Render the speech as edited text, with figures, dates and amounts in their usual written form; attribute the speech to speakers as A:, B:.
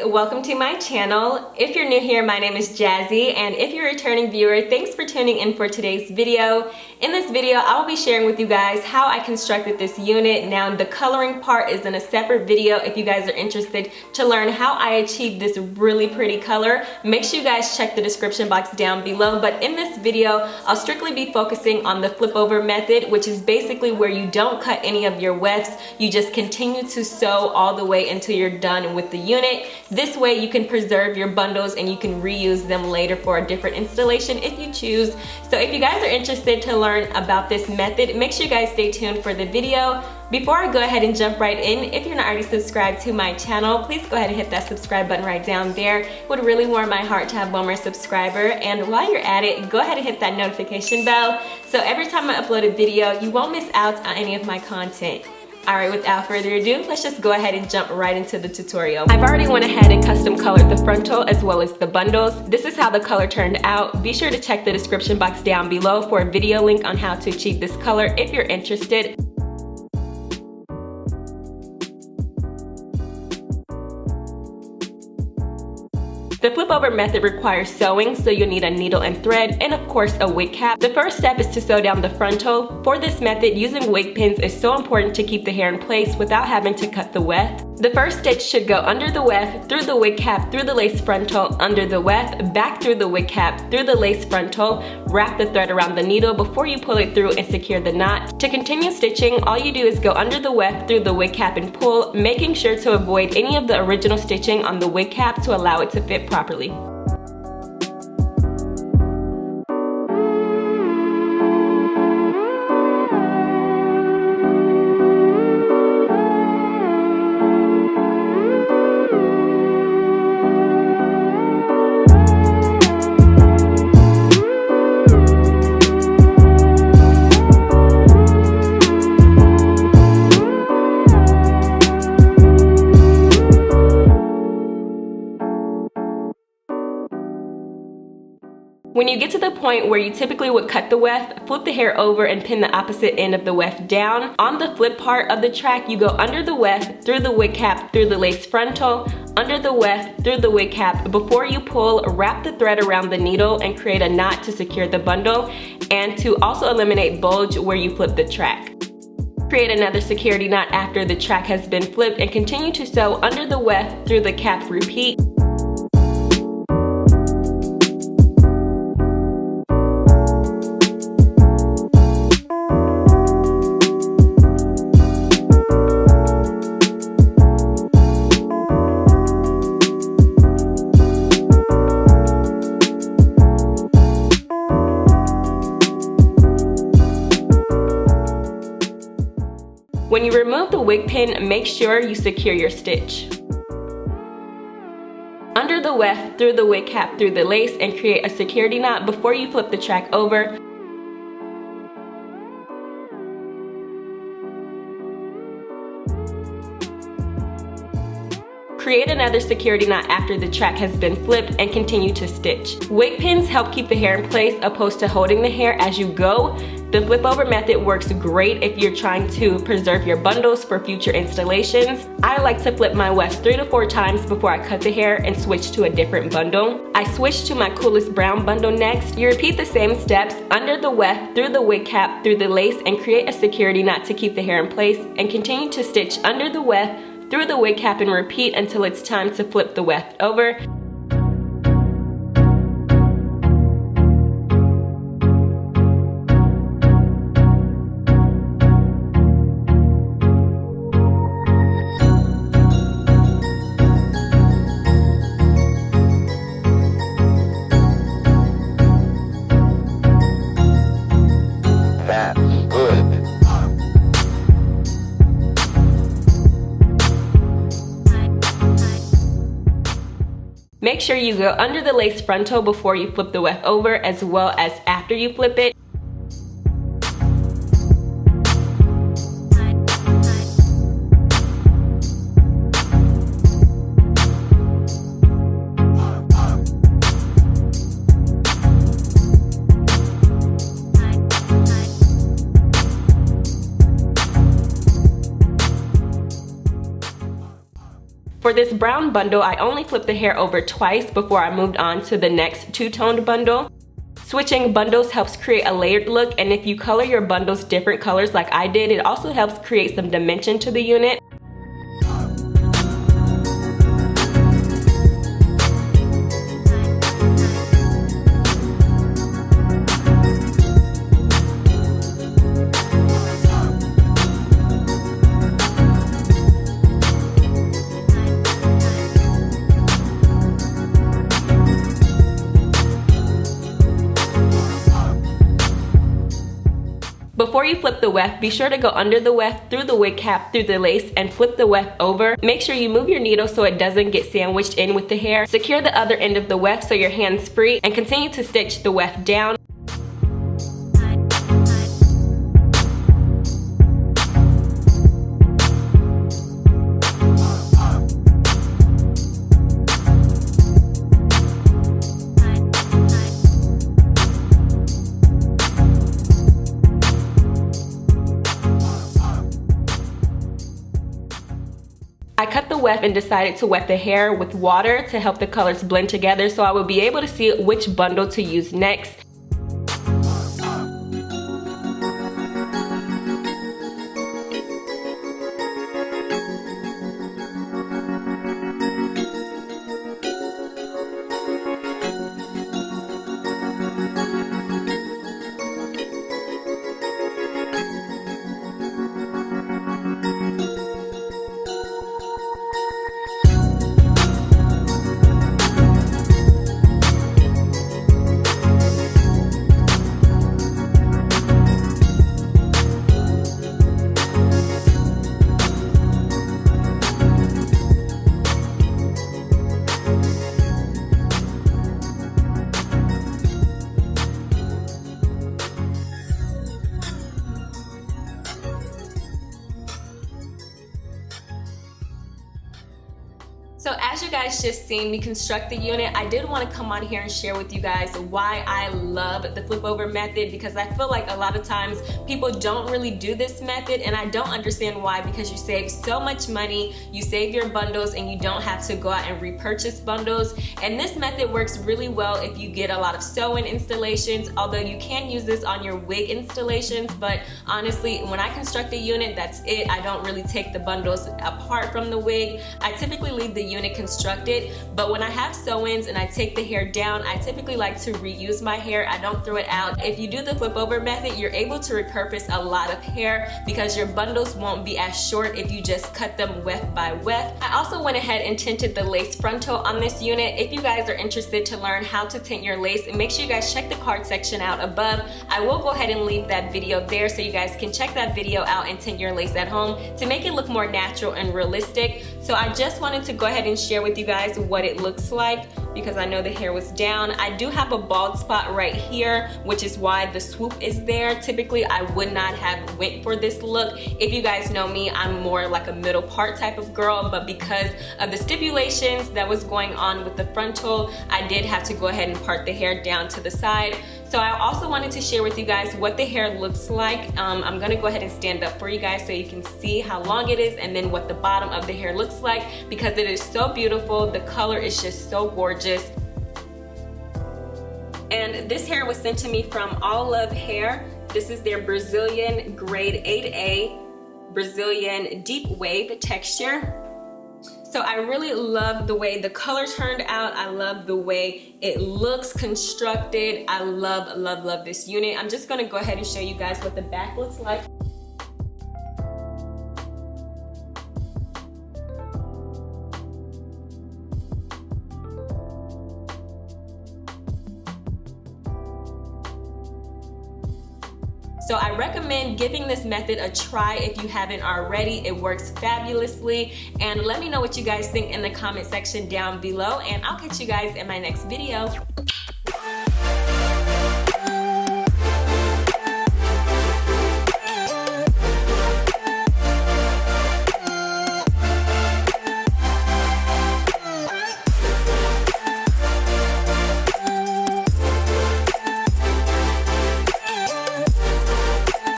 A: welcome to my channel. If you're new here, my name is Jazzy, and if you're a returning viewer, thanks for tuning in for today's video. In this video, I'll be sharing with you guys how I constructed this unit. Now, the coloring part is in a separate video if you guys are interested to learn how I achieved this really pretty color. Make sure you guys check the description box down below, but in this video, I'll strictly be focusing on the flip over method, which is basically where you don't cut any of your wefts, you just continue to sew all the way until you're done with the unit. This way you can preserve your bundles and you can reuse them later for a different installation if you choose. So if you guys are interested to learn about this method, make sure you guys stay tuned for the video. Before I go ahead and jump right in, if you're not already subscribed to my channel, please go ahead and hit that subscribe button right down there. It would really warm my heart to have one more subscriber. And while you're at it, go ahead and hit that notification bell so every time I upload a video, you won't miss out on any of my content. Alright, without further ado, let's just go ahead and jump right into the tutorial. I've already went ahead and custom colored the frontal as well as the bundles. This is how the color turned out. Be sure to check the description box down below for a video link on how to achieve this color if you're interested. The flip over method requires sewing, so you'll need a needle and thread and of course a wig cap. The first step is to sew down the frontal. For this method, using wig pins is so important to keep the hair in place without having to cut the weft. The first stitch should go under the weft, through the wig cap, through the lace frontal, under the weft, back through the wig cap, through the lace frontal, wrap the thread around the needle before you pull it through and secure the knot. To continue stitching, all you do is go under the weft, through the wig cap and pull, making sure to avoid any of the original stitching on the wig cap to allow it to fit properly. When you get to the point where you typically would cut the weft, flip the hair over and pin the opposite end of the weft down. On the flip part of the track, you go under the weft, through the wig cap, through the lace frontal, under the weft, through the wig cap. Before you pull, wrap the thread around the needle and create a knot to secure the bundle and to also eliminate bulge where you flip the track. Create another security knot after the track has been flipped and continue to sew under the weft, through the cap, repeat. When you remove the wig pin, make sure you secure your stitch. Under the weft, through the wig cap, through the lace, and create a security knot before you flip the track over. Create another security knot after the track has been flipped and continue to stitch. Wig pins help keep the hair in place opposed to holding the hair as you go. The flip over method works great if you're trying to preserve your bundles for future installations. I like to flip my wefts 3 to 4 times before I cut the hair and switch to a different bundle. I switch to my coolest brown bundle next. You repeat the same steps under the weft, through the wig cap, through the lace, and create a security knot to keep the hair in place and continue to stitch under the weft, through the wig cap, and repeat until it's time to flip the weft over. Make sure you go under the lace frontal before you flip the weft over as well as after you flip it. For this brown bundle, I only flipped the hair over twice before I moved on to the next two-toned bundle. Switching bundles helps create a layered look, and if you color your bundles different colors like I did, it also helps create some dimension to the unit. Before you flip the weft, be sure to go under the weft, through the wig cap, through the lace, and flip the weft over. Make sure you move your needle so it doesn't get sandwiched in with the hair. Secure the other end of the weft so your hand's free, and continue to stitch the weft down. I cut the weft and decided to wet the hair with water to help the colors blend together so I would be able to see which bundle to use next. So as you guys just seen me construct the unit, I did want to come on here and share with you guys why I love the flip over method, because I feel like a lot of times people don't really do this method, and I don't understand why, because you save so much money, you save your bundles, and you don't have to go out and repurchase bundles. And this method works really well if you get a lot of sew-in installations, although you can use this on your wig installations. But honestly, when I construct a unit, that's it. I don't really take the bundles apart from the wig. I typically leave the unit constructed, but when I have sew-ins and I take the hair down, I typically like to reuse my hair. I don't throw it out. If you do the flip over method, you're able to repurpose a lot of hair because your bundles won't be as short if you just cut them weft by weft. I also went ahead and tinted the lace frontal on this unit. If you guys are interested to learn how to tint your lace, make sure you guys check the card section out above. I will go ahead and leave that video there so you guys can check that video out and tint your lace at home to make it look more natural and realistic. So I just wanted to go ahead and share with you guys what it looks like, because I know the hair was down. I do have a bald spot right here, which is why the swoop is there. Typically, I would not have went for this look. If you guys know me, I'm more like a middle part type of girl, but because of the stipulations that was going on with the frontal, I did have to go ahead and part the hair down to the side. So I also wanted to share with you guys what the hair looks like. I'm gonna go ahead and stand up for you guys so you can see how long it is, and then what the bottom of the hair looks like, because it is so beautiful. The color is just so gorgeous. And this hair was sent to me from All Love Hair. This is their Brazilian grade 8A Brazilian deep wave texture. So I really love the way the color turned out. I love the way it looks constructed. I love, love, love this unit. I'm just gonna go ahead and show you guys what the back looks like. So I recommend giving this method a try if you haven't already. It works fabulously. And let me know what you guys think in the comment section down below, and I'll catch you guys in my next video.